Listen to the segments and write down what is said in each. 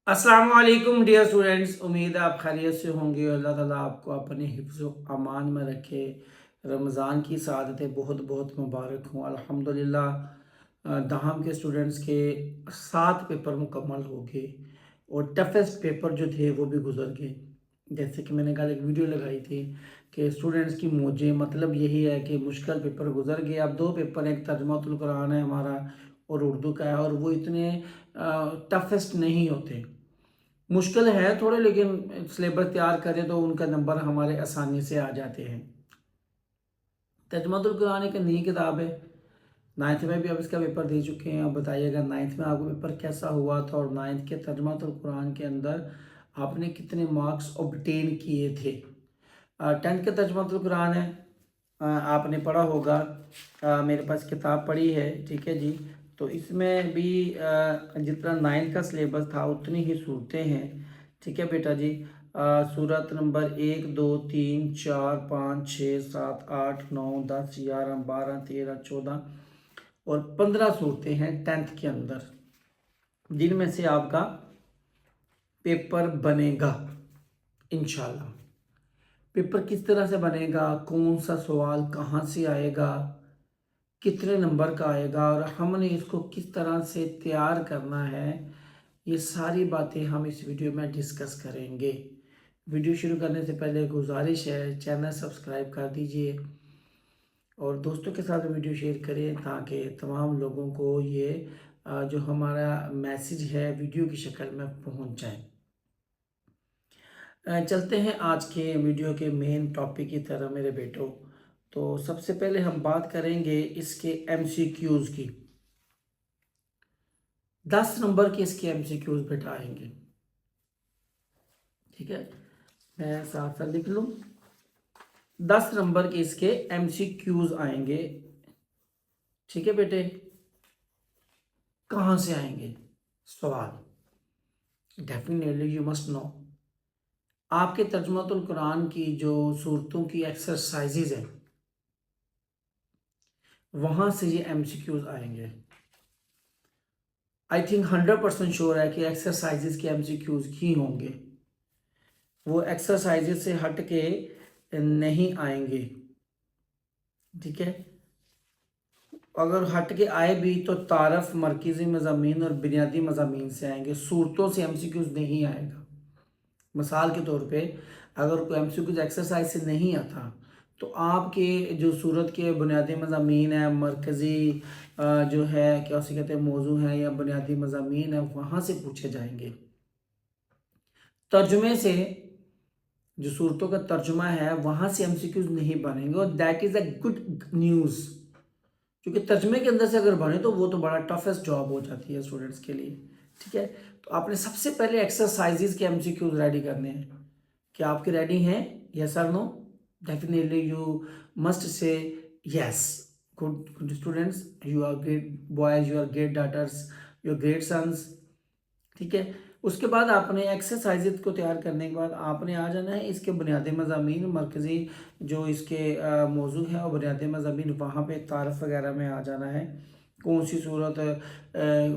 अस्सलाम वालेकुम dear students, उम्मीद है आप खैरियत से होंगे। अल्लाह ताला आपको अपने हिफ्ज़ व अमान में रखे। रमज़ान की सआदतें बहुत बहुत मुबारक हों। अल्हम्दुलिल्लाह दहाम के स्टूडेंट्स के 7 पेपर मुकम्मल हो गए और टफेस्ट पेपर जो थे वो भी गुजर गए। जैसे कि मैंने कल एक वीडियो लगाई थी कि स्टूडेंट्स की मौजें, मतलब यही है कि मुश्किल पेपर गुजर गए। अब 2 पेपर, एक तर्जुमातुल कुरान है हमारा और उर्दू का है, और वो इतने टफेस्ट नहीं होते। मुश्किल है थोड़े, लेकिन सिलेबस तैयार करें तो उनका नंबर हमारे आसानी से आ जाते हैं। तर्जुमातुल कुरान एक नई किताब है। 9th में भी अब इसका पेपर दे चुके हैं। अब बताइएगा 9th में आपको पेपर कैसा हुआ था, और 9th के तर्जुमातुल कुरान के अंदर आपने कितने मार्क्स ऑब्टेन किए थे। 10th का तर्जुमातुल कुरान है, आपने पढ़ा होगा। मेरे पास किताब पड़ी है, ठीक है जी। तो इसमें भी जितना 9th का सिलेबस था उतनी ही सूरतें हैं, ठीक है बेटा जी। सूरत नंबर 1 2 3 4 5 6 7 8 9 10 11 12 13 14 और 15 सूरतें हैं 10th के अंदर, जिनमें से आपका पेपर बनेगा इंशाल्लाह। पेपर किस तरह से बनेगा, कौन सा सवाल कहाँ से आएगा, कितने नंबर का आएगा, और हमने इसको किस तरह से तैयार करना है, ये सारी बातें हम इस वीडियो में डिस्कस करेंगे। वीडियो शुरू करने से पहले गुजारिश है, चैनल सब्सक्राइब कर दीजिए और दोस्तों के साथ वीडियो शेयर करें ताकि तमाम लोगों को ये जो हमारा मैसेज है वीडियो की शक्ल में पहुंच जाए। चलते हैं आज के वीडियो के मेन टॉपिक की तरह मेरे बेटों। तो सबसे पहले हम बात करेंगे इसके एमसीक्यूज़ की। 10 नंबर के इसके एमसीक्यूज़ बेटा आएंगे, ठीक है। मैं साथ साथ लिख लूँ। 10 नंबर के इसके एमसीक्यूज़ आएंगे, ठीक है बेटे। कहाँ से आएंगे सवाल, डेफिनेटली यू मस्ट नो। आपके तर्जुमातुल कुरान की जो सूरतों की एक्सरसाइजेज हैं वहाँ से ये एमसीक्यूज़ आएंगे। आई थिंक 100% श्योर है कि एक्सरसाइजेज के एमसीक्यूज़ ही होंगे, वो एक्सरसाइजेज से हट के नहीं आएंगे, ठीक है। अगर हट के आए भी तो तारफ़, मरकज़ी मज़ामीन और बुनियादी मज़ामीन से आएंगे, सूरतों से एमसीक्यूज़ नहीं आएगा। मिसाल के तौर पे अगर कोई एमसीक्यूज़ एक्सरसाइज से नहीं आता तो आपके जो सूरत के बुनियादी मज़ामीन है, मरकज़ी जो है क्या उसे कहते हैं मौजू है या बुनियादी मज़ामीन है, वहाँ से पूछे जाएंगे। तर्जुमे से, जो सूरतों का तर्जुमा है वहाँ से एमसीक्यूज़ नहीं बनेंगे, और that is a good news, क्योंकि तर्जुमे के अंदर से अगर बने तो वो तो बड़ा टफेस्ट जॉब हो जाती है स्टूडेंट्स के लिए, ठीक है। तो आपने सबसे पहले एक्सरसाइजेज के एमसीक्यूज़ रेडी करने हैं। क्या आपके रेडी हैं? यस और no? Definitely you must say yes. Good students, you are great boys, you are great daughters, you are great sons, ठीक है। उसके बाद आपने एक्सरसाइजेज को तैयार करने के बाद आपने आ जाना है इसके बुनियादी मज़ामीन, मरकज़ी जो इसके मौजू है और बुनियादी मज़ामीन, वहाँ पे तारफ़ वगैरह में आ जाना है। कौन सी सूरत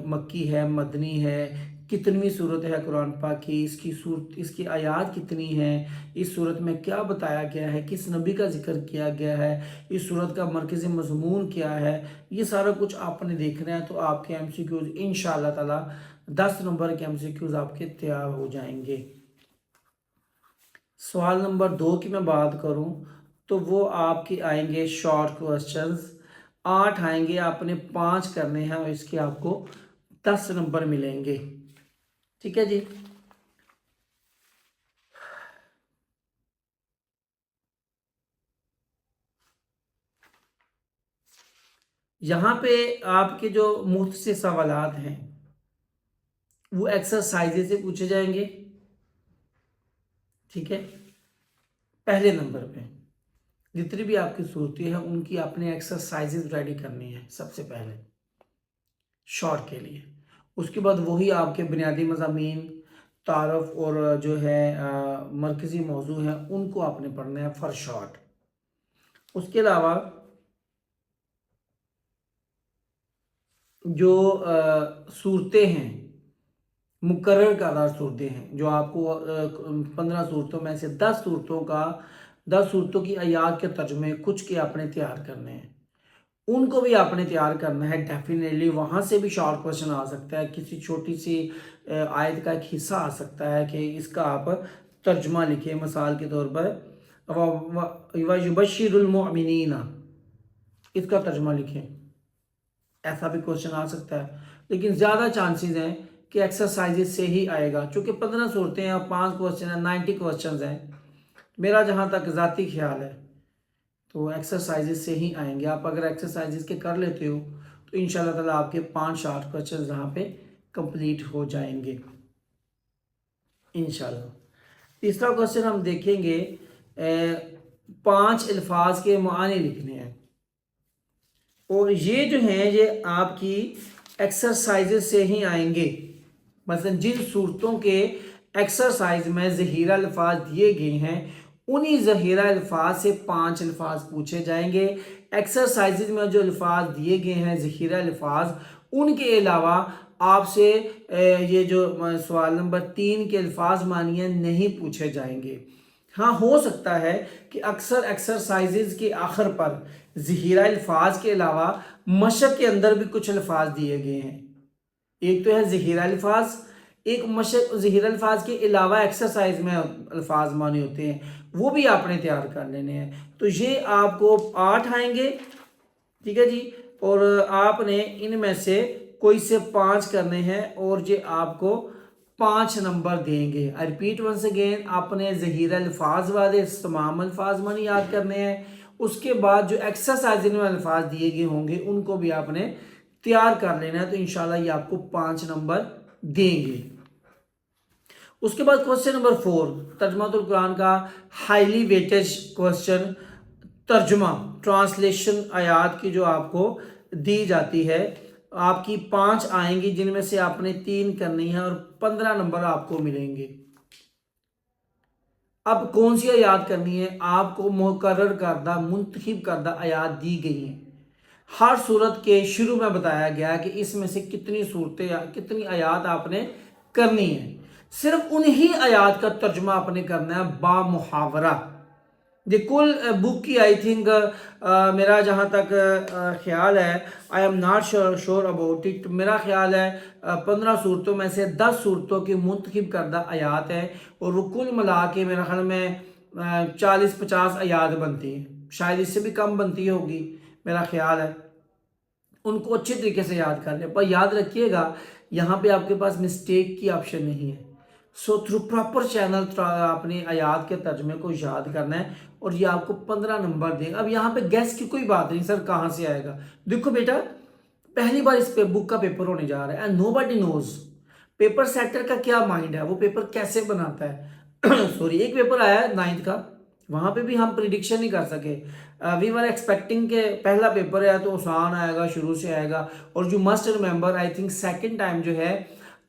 मक्की है, मदनी है, कितनी सूरत है कुरान पाक की, इसकी सूरत, इसकी आयात कितनी है, इस सूरत में क्या बताया गया है, किस नबी का जिक्र किया गया है, इस सूरत का मरकज़ी मज़मून क्या है, ये सारा कुछ आपने देखना है। तो आपके एमसीक्यूज़ इंशाअल्लाह ताला 10 नंबर के एमसीक्यूज़ आपके तैयार हो जाएंगे। सवाल नंबर 2 की मैं बात करूं तो वो आपके आएंगे शॉर्ट क्वेश्चंस। 8 आएंगे, आपने 5 करने हैं और इसके आपको 10 नंबर मिलेंगे, ठीक है जी। यहाँ पे आपके जो मुख्तसर सवालात हैं वो एक्सरसाइजेज से पूछे जाएंगे, ठीक है। पहले नंबर पे जितनी भी आपकी सूरतें हैं उनकी आपने एक्सरसाइजेज रेडी करनी है सबसे पहले शॉर्ट के लिए। उसके बाद वही आपके बुनियादी मज़ामीन, तारफ़ और जो है मरकज़ी मौजू हैं उनको आपने पढ़ना है फॉर शॉर्ट। उसके अलावा जो सूरतें हैं मुकर्रर करदार सूरतें हैं जो आपको 15 सूरतों में से 10 सूरतों की आयात के तर्जुमे कुछ के आपने तैयार करने हैं, उनको भी आपने तैयार करना है। डेफिनेटली वहाँ से भी शॉर्ट क्वेश्चन आ सकता है, किसी छोटी सी आयत का एक हिस्सा आ सकता है कि इसका आप तर्जुमा लिखें। मिसाल के तौर पर युबश्शिरुल मुमिनीना, इसका तर्जुमा लिखें, ऐसा भी क्वेश्चन आ सकता है। लेकिन ज़्यादा चांसेस हैं कि एक्सरसाइजेस से ही आएगा, चूँकि 15 सूरतें हैं और 5 क्वेश्चन हैं, 90 क्वेश्चन हैं। मेरा जहाँ तक ज़ाती ख्याल है तो एक्सरसाइजेस से ही आएंगे। आप अगर एक्सरसाइजेस के कर लेते हो तो इंशाल्लाह ताला आपके 5 शॉर्ट क्वेश्चन यहाँ पे कंप्लीट हो जाएंगे इंशाल्लाह। तीसरा क्वेश्चन हम देखेंगे, 5 अल्फाज के मानी लिखने हैं, और ये जो हैं ये आपकी एक्सरसाइजेस से ही आएंगे। मसलन जिन सूरतों के एक्सरसाइज में ज़हीरा अल्फाज दिए गए हैं, उन्हीं ज़हीरा अल्फाज से 5 अल्फाज पूछे जाएंगे। एक्सरसाइजेज में जो अल्फाज दिए गए हैं ज़हीरा अल्फाज, उनके अलावा आपसे ये जो सवाल नंबर 3 के अल्फाज मानिए नहीं पूछे जाएंगे। हाँ, हो सकता है कि अक्सर एक्सरसाइजेज के आखिर पर ज़हीरा अल्फाज के अलावा मशक के अंदर भी कुछ अल्फाज दिए गए हैं। एक तो है ज़हीरा अल्फाज, एक मशक ज़हीरा अल्फाज के अलावा एक्सरसाइज में अल्फाज माने होते हैं, वो भी आपने तैयार कर लेने हैं। तो ये आपको 8 आएंगे, ठीक है जी, और आपने इनमें से कोई से 5 करने हैं और ये आपको 5 नंबर देंगे। आई रिपीट वंस अगेन, आपने ज़हीरा अल्फाज वाले तमाम अल्फाज माने याद करने हैं। उसके बाद जो एक्सरसाइज में अल्फाज दिए गए होंगे उनको भी आपने तैयार कर लेना है, तो इंशाल्लाह ये आपको 5 नंबर देंगे। उसके बाद क्वेश्चन नंबर 4, तर्जुमातुल कुरान का हाईली वेटेज क्वेश्चन, तर्जुमा ट्रांसलेशन आयात की जो आपको दी जाती है, आपकी 5 आएंगी जिनमें से आपने 3 करनी है और 15 नंबर आपको मिलेंगे। अब कौन सी आयात करनी है, आपको मुकर्रर करदा मुंतखब करदा आयात दी गई हैं। हर सूरत के शुरू में बताया गया कि इसमें से कितनी सूरतें कितनी आयात आपने करनी है। सिर्फ उन्हीं आयात का तर्जुमा आपने करना है बा मुहावरा। ये कुल बुक की आई थिंक मेरा जहाँ तक ख्याल है, I am not sure about it, मेरा ख्याल है 15 सूरतों में से 10 सूरतों की मुंतखब करदा आयात है, और वो कुल मिला के मेरा ख्याल में 40-50 आयात बनती है, शायद इससे भी कम बनती होगी मेरा ख्याल है। उनको अच्छे तरीके से याद कर लें, पर याद रखिएगा यहाँ पे आपके पास मिस्टेक की ऑप्शन नहीं है। सो थ्रू प्रॉपर चैनल अपनी आयात के तर्जमे को याद करना है और ये आपको 15 नंबर देगा। अब यहाँ पे गैस की कोई बात नहीं, सर कहाँ से आएगा। देखो बेटा, पहली बार इस पे बुक का पेपर होने जा रहा है and nobody knows paper setter का क्या माइंड है, वो पेपर कैसे बनाता है। सॉरी, एक पेपर आया है 9th का, वहाँ पे भी हम प्रिडिक्शन नहीं कर सके। वी वर एक्सपेक्टिंग के पहला पेपर है तो आसान आएगा, शुरू से आएगा, और जो must remember I think second time जो है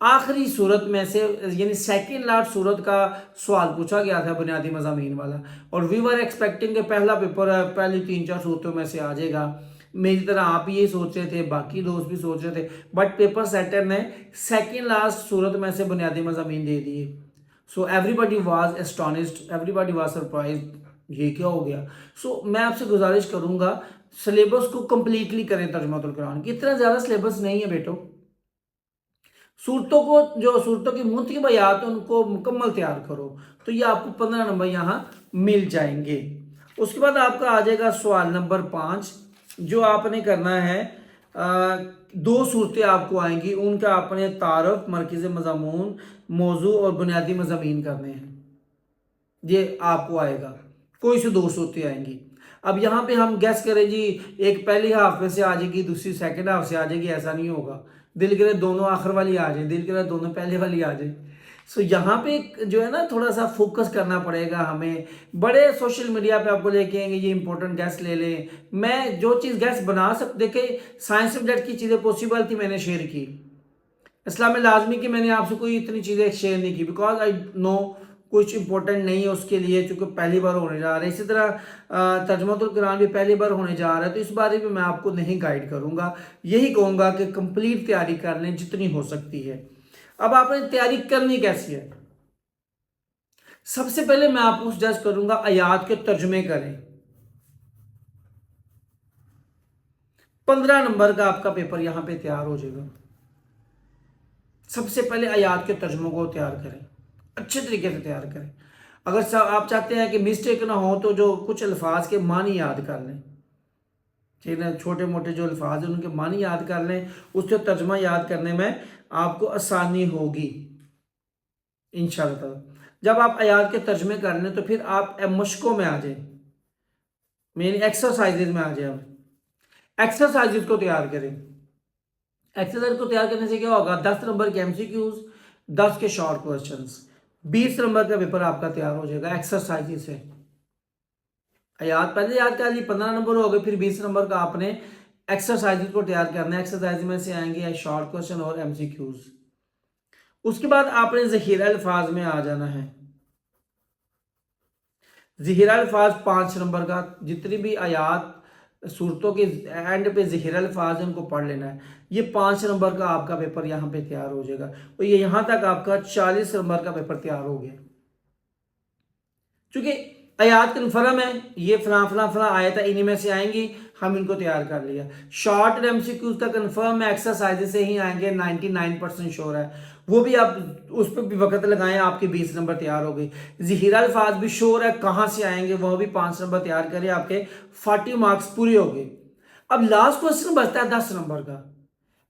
आखिरी सूरत में से यानी सेकंड लास्ट सूरत का सवाल पूछा गया था बुनियादी मज़ामीन वाला, और वी वर एक्सपेक्टिंग के पहला पेपर है पहली 3-4 सूरतों में से आ जाएगा। मेरी तरह आप ये सोच रहे थे, बाकी दोस्त भी सोच रहे थे, बट पेपर सेटर ने सेकंड लास्ट सूरत में से बुनियादी मज़ामीन दे दिए। So everybody was astonished, everybody was surprised, ये क्या हो गया। सो मैं आपसे गुजारिश करूंगा सिलेबस को कंप्लीटली करें तर्जुमातुल कुरान की। इतना ज़्यादा सिलेबस नहीं है बेटो, सूरतों को जो सूरतों की मुंतखब आयात है उनको मुकम्मल तैयार करो, तो ये आपको 15 नंबर यहाँ मिल जाएंगे। उसके बाद आपका आ जाएगा सवाल नंबर 5, जो आपने करना है 2 सूरतें आपको आएंगी, उनका आपने तारफ, मरकज़ मज़मून, मौजू और बुनियादी मज़ामीन करने हैं। ये आपको आएगा, कोई से 2 सूरतें आएंगी। अब यहाँ पे हम गैस करें जी, एक पहली हाफ में से आ जाएगी, दूसरी सेकंड हाफ से आ जाएगी, ऐसा नहीं होगा। दिल करे दोनों आखिर वाली आ जाए, दिल करे दोनों पहले वाली आ जाए। सो यहाँ पे जो है ना थोड़ा सा फोकस करना पड़ेगा हमें। बड़े सोशल मीडिया पे आपको लेके आएंगे ये इंपॉर्टेंट गैस ले लें, मैं जो चीज़ गैस बना सकते, देखे साइंस सब्जेक्ट की चीज़ें पॉसिबल थी मैंने शेयर की, इस्लाम में लाजमी कि मैंने आपसे कोई इतनी चीज़ें शेयर नहीं की, बिकॉज आई नो कुछ इंपॉर्टेंट नहीं है उसके लिए, चूँकि पहली बार होने जा रहा है। इसी तरह तर्जुमातुल कुरान भी पहली बार होने जा रहा है, तो इस बारे में मैं आपको नहीं गाइड करूँगा, यही कहूँगा कि कंप्लीट तैयारी कर लें जितनी हो सकती है। अब आपने तैयारी करनी कैसी है? सबसे पहले मैं आपको सजेस्ट करूंगा आयात के तर्जुमे करें। 15 नंबर का आपका पेपर यहां पे तैयार हो जाएगा। सबसे पहले आयात के तर्जुमों को तैयार करें, अच्छे तरीके से तैयार करें। अगर आप चाहते हैं कि मिस्टेक ना हो तो जो कुछ अल्फाज के मानी याद कर लें, ठीक है, छोटे मोटे जो अल्फाज हैं उनके मानी याद कर लें, उससे तर्जुमा याद करने में आपको आसानी होगी इंशाअल्लाह ताला। जब आप आयात के तर्जुमे कर लें तो फिर आप मशकों में आ जाए, मेरी एक्सरसाइजेज में आ जाए। आप एक्सरसाइजेज को तैयार करें। एक्सरसाइज को तैयार करने से क्या होगा? 10 नंबर के एमसीक्यूज, 10 के शॉर्ट क्वेश्चंस, 20 नंबर का पेपर आपका तैयार हो जाएगा एक्सरसाइज से। याद पहले याद कर ली, 15 नंबर हो गए, फिर 20 नंबर का आपने एक्सरसाइज को तैयार करना है। एक्सरसाइज में से आएंगे शॉर्ट क्वेश्चन और एमसीक्यूज। उसके बाद आपने ज़ख़ीरा अल्फाज में आ जाना है। ज़ख़ीरा अल्फाज 5 नंबर का, जितनी भी आयात सूरतों के एंड पे ज़ख़ीरा अल्फाज उनको पढ़ लेना है। ये 5 नंबर का आपका पेपर यहाँ पे तैयार हो जाएगा और ये यहाँ तक आपका 40 नंबर का पेपर तैयार हो गया। क्योंकि आयात कन्फर्म है, ये फला फला फला आयत है, इन्हीं में से आएंगी, हम इनको तैयार कर लिया। शॉर्ट एमसीक्यूज तक कन्फर्म है, एक्सरसाइज से ही आएंगे, 99% श्योर है। वो भी आप उस पर भी वक्त लगाएं, आपके 20 नंबर तैयार हो गए। ज़ख़ीरा अल्फाज भी श्योर है कहाँ से आएंगे, वह भी 5 नंबर तैयार करें, आपके 40 मार्क्स पूरे हो गए। अब लास्ट क्वेश्चन बचता है 10 नंबर का।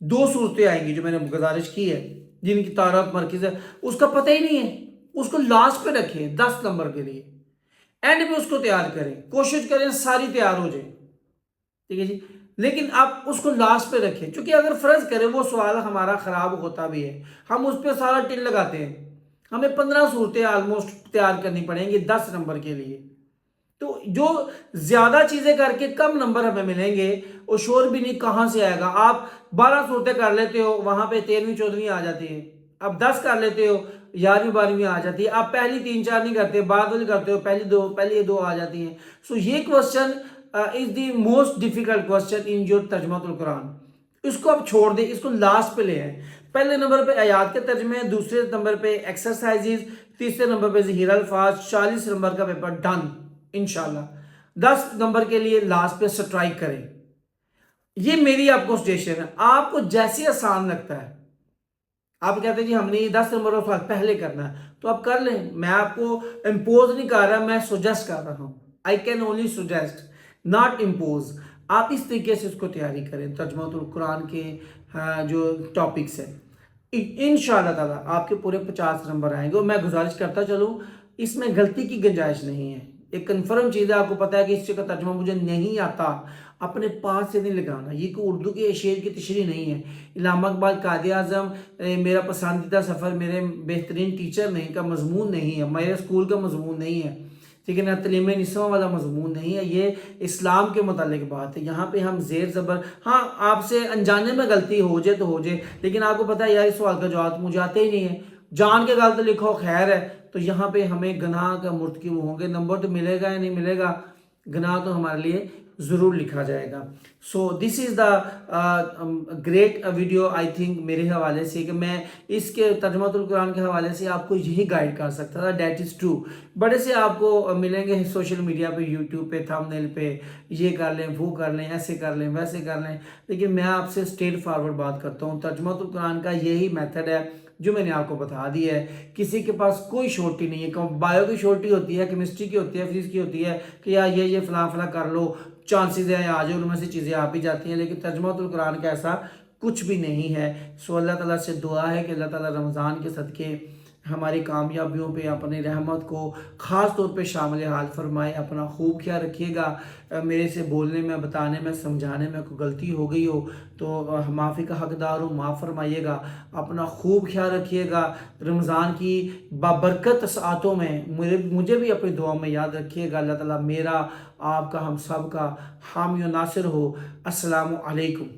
2 सूरतें आएंगी जो मैंने गुजारिश की है, जिनकी तारक मरकज है, उसका पता ही नहीं है, उसको लास्ट पे रखें 10 नंबर के लिए, एंड में उसको तैयार करें, कोशिश करें सारी तैयार हो जाए, ठीक है जी। लेकिन आप उसको लास्ट पे रखें, क्योंकि अगर फर्ज करें वो सवाल हमारा खराब होता भी है, हम उस पर सारा टिल लगाते हैं, हमें 15 सूरतें ऑलमोस्ट तैयार करनी पड़ेंगी 10 नंबर के लिए। तो जो ज्यादा चीजें करके कम नंबर हमें मिलेंगे, वो शोर भी नहीं कहां से आएगा। आप 12 सूरतें कर लेते हो, वहां पे 13वीं 14वीं आ जाती है। अब 10 कर लेते हो, 11वीं 12वीं आ जाती है। आप पहली 3 4 नहीं करते, बाद वाली करते हो, पहली 2 आ जाती हैं। सो ये question is the most difficult question in your Tarjumatul Quran. इसको आप छोड़ दें, इसको लास्ट पे ले आए। पहले नंबर पे आयात के तर्जुमे, दूसरे नंबर पे एक्सरसाइजेज, तीसरे नंबर पे ज़ख़ीरा अल्फाज, 40 नंबर का पेपर डन इंशाल्लाह। 10 नंबर के लिए लास्ट पे स्ट्राइक करें। ये मेरी आपको सजेशन है, आपको जैसे आसान लगता है। आप कहते हैं जी हमने ये 10 नंबर का पहले करना है, तो आप कर लें। मैं आपको इम्पोज नहीं कर रहा, मैं सुजेस्ट कर रहा हूं। I can only suggest, not impose. आप इस तरीके से इसको तैयारी करें, तर्जुमातुल कुरान के जो टॉपिक्स हैं। इंशाअल्लाह ताला आपके पूरे 50 नंबर आएंगे। और मैं गुजारिश करता चलूँ, इसमें गलती की गुंजाइश नहीं है। एक कन्फर्म चीज़ है, आपको पता है कि इस चीज़ का तर्जुमा मुझे नहीं आता, अपने पास से नहीं लगाना। ये कोई उर्दू के शेर की तशरीह नहीं है। इलामा इकबाल कायदे आज़म मेरा पसंदीदा सफ़र, मेरे बेहतरीन टीचर नहीं का मजमून नहीं है, मेरे स्कूल का मजमून नहीं है, ठीक है ना, तलीम निस्वां वाला मजमून नहीं है। ये इस्लाम के मुतालिक बात है। यहाँ पे हम ज़ेर ज़बर, हाँ आपसे अनजाने में गलती हो जाए तो हो जाए, लेकिन आपको पता है यार इस सवाल का जवाब मुझे आते ही नहीं है, जान के गलत लिखो खैर है। तो यहाँ पे हमें गनाह का मुर्तकिब होंगे, नंबर तो मिलेगा या नहीं मिलेगा, गनाह तो हमारे लिए ज़रूर लिखा जाएगा। So this is the great video I think मेरे हवाले से, कि मैं इसके तर्जुमातुल कुरान के हवाले से आपको यही गाइड कर सकता था। That is true. बड़े से आपको मिलेंगे सोशल मीडिया पे, यूट्यूब पे, थंबनेल पे, ये कर लें, वो कर लें, ऐसे कर लें, वैसे कर लें, लेकिन मैं आपसे स्ट्रेट फॉरवर्ड बात करता हूँ। तर्जुमातुल कुरान का यही मेथड है जो मैंने आपको बता दिया है। किसी के पास कोई शॉर्टी नहीं है। बायो की शॉर्टी होती है, केमिस्ट्री की होती है, फिजिक्स की होती है कि यार ये फला फला कर लो, चांसेस हैं आ जाए, उनमें से चीज़ें आ भी जाती हैं। लेकिन तर्जुमातुल कुरान का ऐसा कुछ भी नहीं है। सो अल्लाह ताला से दुआ है कि अल्लाह ताला रमज़ान के सदके हमारी कामयाबियों पे अपनी रहमत को ख़ास तौर पे शामिल हाल फरमाए। अपना खूब ख्याल रखिएगा। मेरे से बोलने में, बताने में, समझाने में कोई गलती हो गई हो तो माफ़ी का हकदार हूँ, माफ़ फरमाइएगा। अपना खूब ख्याल रखिएगा। रमज़ान की बाबरकत सातों में मुझे भी अपनी दुआ में याद रखिएगा। अल्लाह ताला मेरा, आपका, हम सब का हामी और नासिर हो। अस्सलामु अलैकुम।